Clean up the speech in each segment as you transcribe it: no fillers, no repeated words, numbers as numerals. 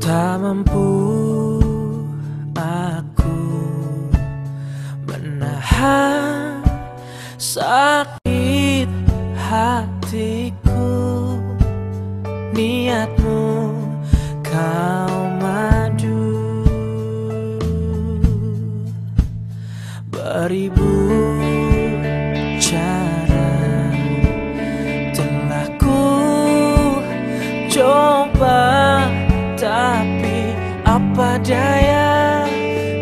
Tak mampu aku menahan sakit hatiku. Niatmu kau madu, beribu cara telah ku coba, tapi apa daya,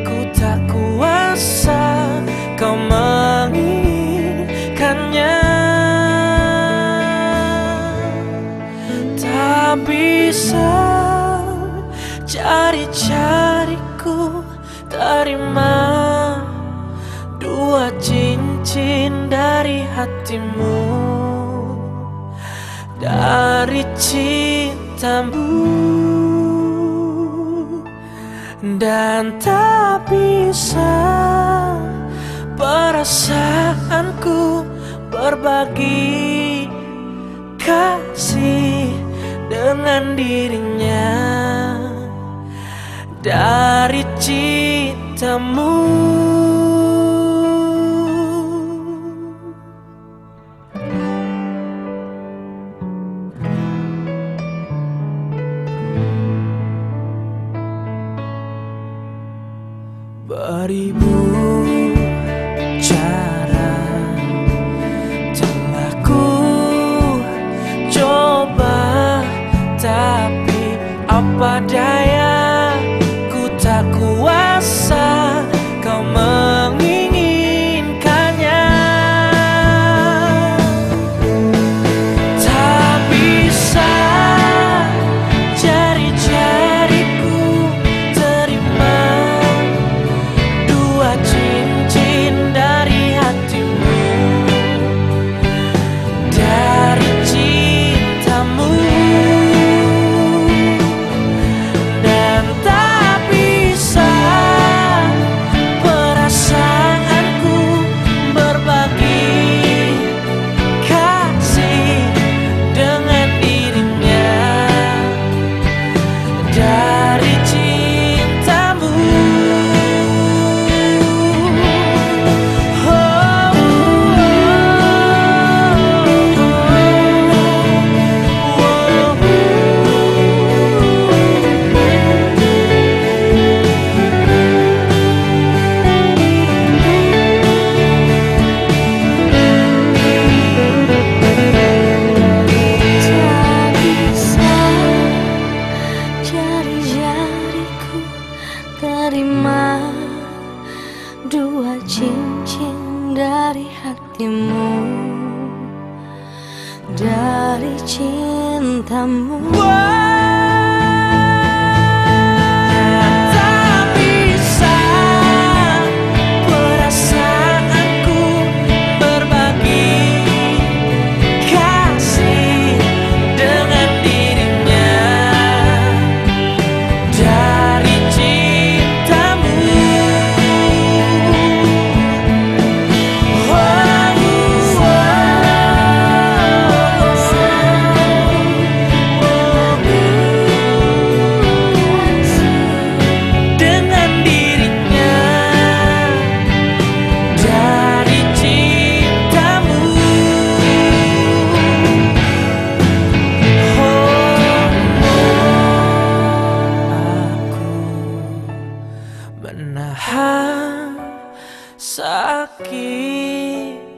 ku tak kuasa kau menginginkannya. Tak bisa cari-cariku terima dua cincin dari hatimu, dari cintamu. Dan tak bisa perasaanku berbagi kasih dengan dirinya, dari cintamu. Beribu cara telah ku coba, tapi apa daya, ku tak kuasa kau menginginkannya. Tak bisa jari-jariku terima dua cincin dari hatimu, dari cintamu. Dan tak bisa perasaanku berbagi kasih dengan dirinya, dari cintamu. Jari-jariku terima dua cincin dari hatimu, dari cintamu. Tak bisa perasaanku berbagi kasih dengan dirinya, dari cintamu. Dengan dirinya, dari cintamu. Aku menahan sakit